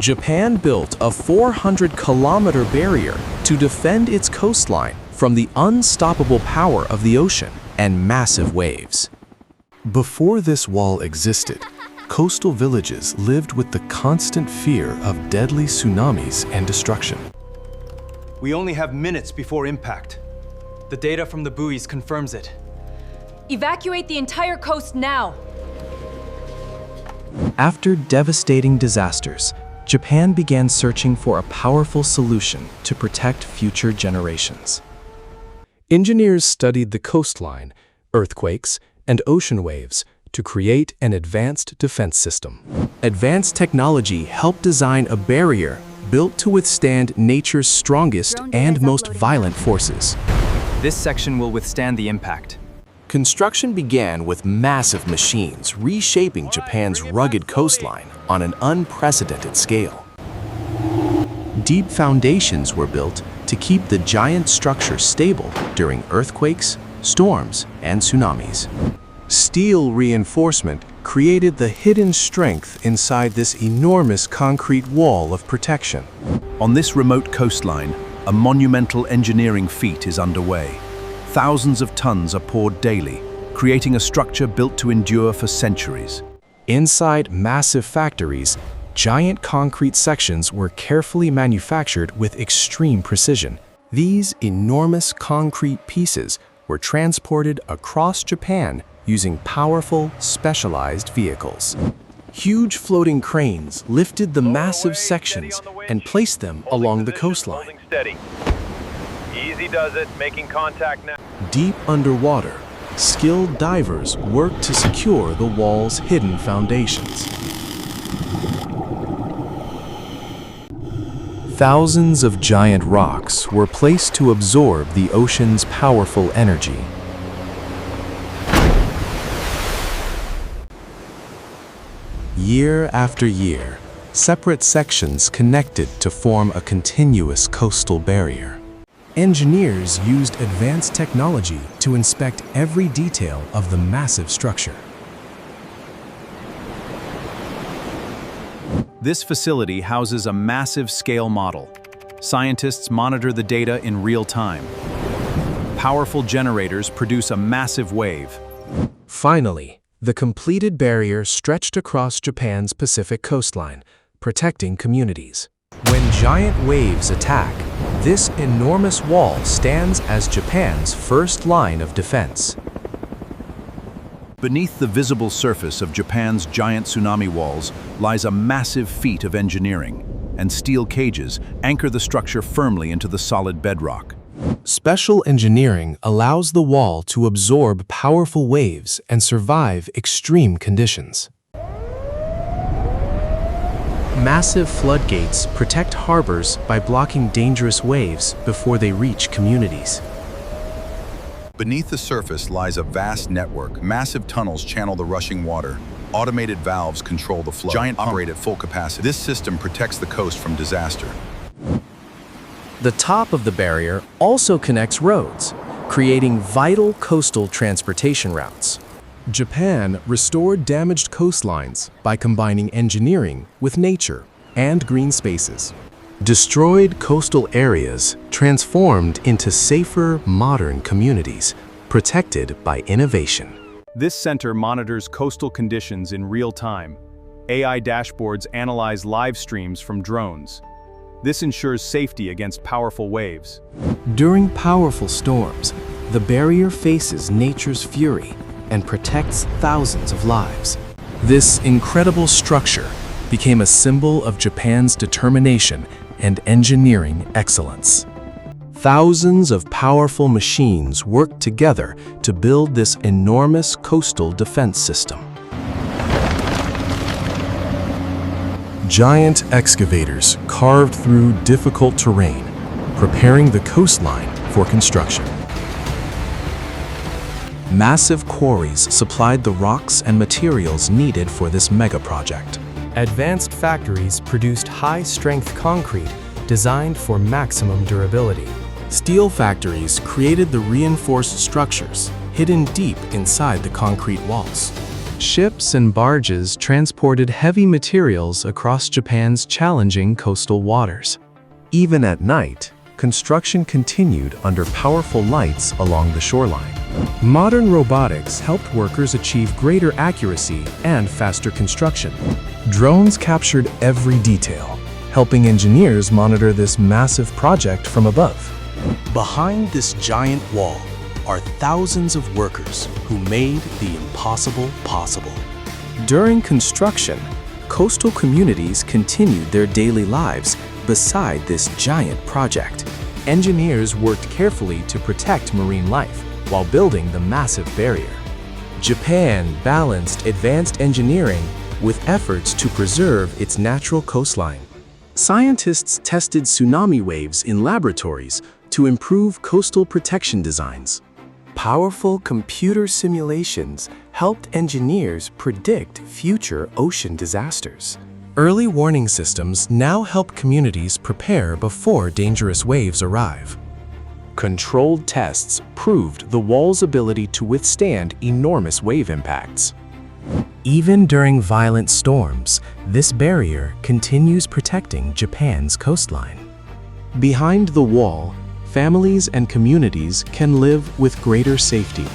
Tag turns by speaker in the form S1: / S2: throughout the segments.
S1: Japan built a 400-kilometer barrier to defend its coastline from the unstoppable power of the ocean and massive waves. Before this wall existed, coastal villages lived with the constant fear of deadly tsunamis and destruction.
S2: We only have minutes before impact. The data from the buoys confirms it.
S3: Evacuate the entire coast now!
S1: After devastating disasters, Japan began searching for a powerful solution to protect future generations. Engineers studied the coastline, earthquakes, and ocean waves to create an advanced defense system. Advanced technology helped design a barrier built to withstand nature's strongest and most violent forces.
S2: This section will withstand the impact.
S1: Construction began with massive machines reshaping Japan's rugged coastline on an unprecedented scale. Deep foundations were built to keep the giant structure stable during earthquakes, storms, and tsunamis. Steel reinforcement created the hidden strength inside this enormous concrete wall of protection.
S4: On this remote coastline, a monumental engineering feat is underway. Thousands of tons are poured daily, creating a structure built to endure for centuries.
S1: Inside massive factories, giant concrete sections were carefully manufactured with extreme precision. These enormous concrete pieces were transported across Japan using powerful, specialized vehicles. Huge floating cranes lifted the massive sections and placed them along the coastline.
S5: Easy does it, making contact now.
S1: Deep underwater, skilled divers worked to secure the wall's hidden foundations. Thousands of giant rocks were placed to absorb the ocean's powerful energy. Year after year, separate sections connected to form a continuous coastal barrier. Engineers used advanced technology to inspect every detail of the massive structure.
S4: This facility houses a massive scale model. Scientists monitor the data in real time. Powerful generators produce a massive wave.
S1: Finally, the completed barrier stretched across Japan's Pacific coastline, protecting communities. When giant waves attack, this enormous wall stands as Japan's first line of defense.
S4: Beneath the visible surface of Japan's giant tsunami walls lies a massive feat of engineering, and steel cages anchor the structure firmly into the solid bedrock.
S1: Special engineering allows the wall to absorb powerful waves and survive extreme conditions. Massive floodgates protect harbors by blocking dangerous waves before they reach communities.
S6: Beneath the surface lies a vast network. Massive tunnels channel the rushing water. Automated valves control the flow. Giant operate at full capacity. This system protects the coast from disaster.
S1: The top of the barrier also connects roads, creating vital coastal transportation routes. Japan restored damaged coastlines by combining engineering with nature and green spaces. Destroyed coastal areas transformed into safer, modern communities, protected by innovation.
S4: This center monitors coastal conditions in real time. AI dashboards analyze live streams from drones. This ensures safety against powerful waves.
S1: During powerful storms, the barrier faces nature's fury and protects thousands of lives. This incredible structure became a symbol of Japan's determination and engineering excellence. Thousands of powerful machines worked together to build this enormous coastal defense system. Giant excavators carved through difficult terrain, preparing the coastline for construction. Massive quarries supplied the rocks and materials needed for this mega project. Advanced factories produced high-strength concrete designed for maximum durability. Steel factories created the reinforced structures hidden deep inside the concrete walls. Ships and barges transported heavy materials across Japan's challenging coastal waters. Even at night, construction continued under powerful lights along the shoreline. Modern robotics helped workers achieve greater accuracy and faster construction. Drones captured every detail, helping engineers monitor this massive project from above. Behind this giant wall are thousands of workers who made the impossible possible. During construction, coastal communities continued their daily lives beside this giant project. Engineers worked carefully to protect marine life while building the massive barrier. Japan balanced advanced engineering with efforts to preserve its natural coastline. Scientists tested tsunami waves in laboratories to improve coastal protection designs. Powerful computer simulations helped engineers predict future ocean disasters. Early warning systems now help communities prepare before dangerous waves arrive. Controlled tests proved the wall's ability to withstand enormous wave impacts. Even during violent storms, this barrier continues protecting Japan's coastline. Behind the wall, families and communities can live with greater safety.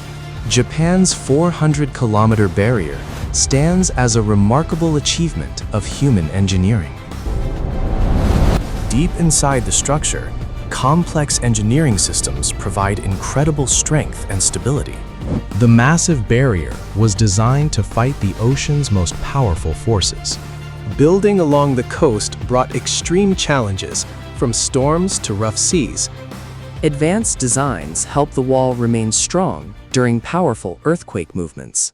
S1: Japan's 400-kilometer barrier stands as a remarkable achievement of human engineering. Deep inside the structure, complex engineering systems provide incredible strength and stability. The massive barrier was designed to fight the ocean's most powerful forces. Building along the coast brought extreme challenges, from storms to rough seas.
S7: Advanced designs help the wall remain strong during powerful earthquake movements.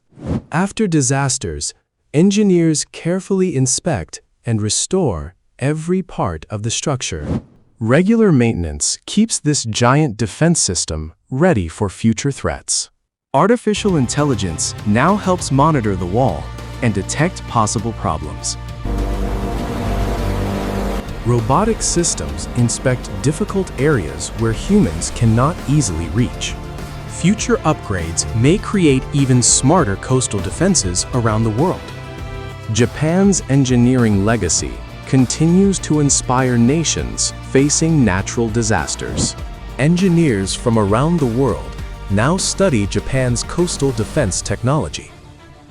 S1: After disasters, engineers carefully inspect and restore every part of the structure. Regular maintenance keeps this giant defense system ready for future threats. Artificial intelligence now helps monitor the wall and detect possible problems. Robotic systems inspect difficult areas where humans cannot easily reach. Future upgrades may create even smarter coastal defenses around the world. Japan's engineering legacy continues to inspire nations facing natural disasters. Engineers from around the world now study Japan's coastal defense technology.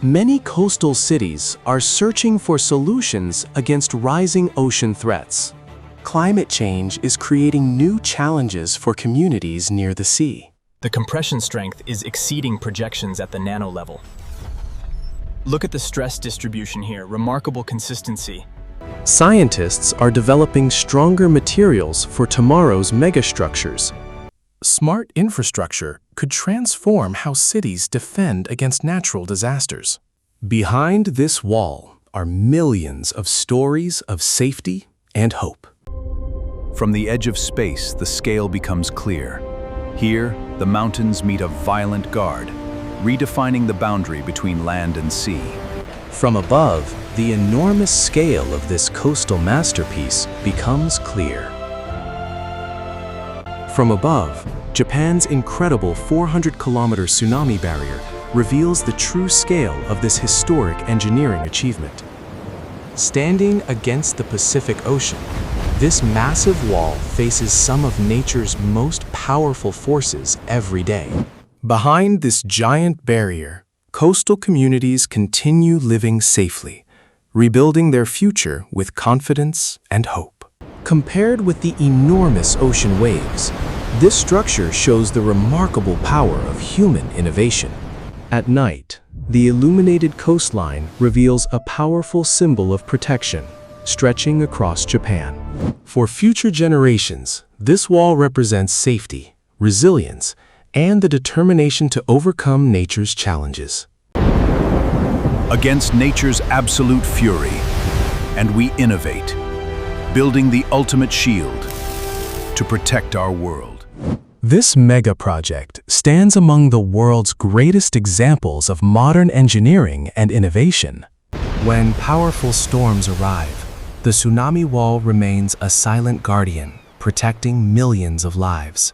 S1: Many coastal cities are searching for solutions against rising ocean threats. Climate change is creating new challenges for communities near the sea.
S8: The compression strength is exceeding projections at the nano level. Look at the stress distribution here, remarkable consistency.
S1: Scientists are developing stronger materials for tomorrow's megastructures. Smart infrastructure could transform how cities defend against natural disasters. Behind this wall are millions of stories of safety and hope.
S4: From the edge of space, the scale becomes clear. Here, the mountains meet a violent guard, redefining the boundary between land and sea.
S1: From above, the enormous scale of this coastal masterpiece becomes clear. From above, Japan's incredible 400-kilometer tsunami barrier reveals the true scale of this historic engineering achievement. Standing against the Pacific Ocean, this massive wall faces some of nature's most powerful forces every day. Behind this giant barrier, coastal communities continue living safely, rebuilding their future with confidence and hope. Compared with the enormous ocean waves, this structure shows the remarkable power of human innovation. At night, the illuminated coastline reveals a powerful symbol of protection, stretching across Japan. For future generations, this wall represents safety, resilience, and the determination to overcome nature's challenges.
S4: Against nature's absolute fury, and we innovate, building the ultimate shield to protect our world.
S1: This mega project stands among the world's greatest examples of modern engineering and innovation. When powerful storms arrive, the tsunami wall remains a silent guardian, protecting millions of lives.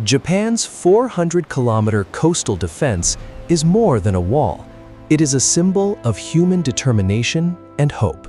S1: Japan's 400-kilometer coastal defense is more than a wall. It is a symbol of human determination and hope.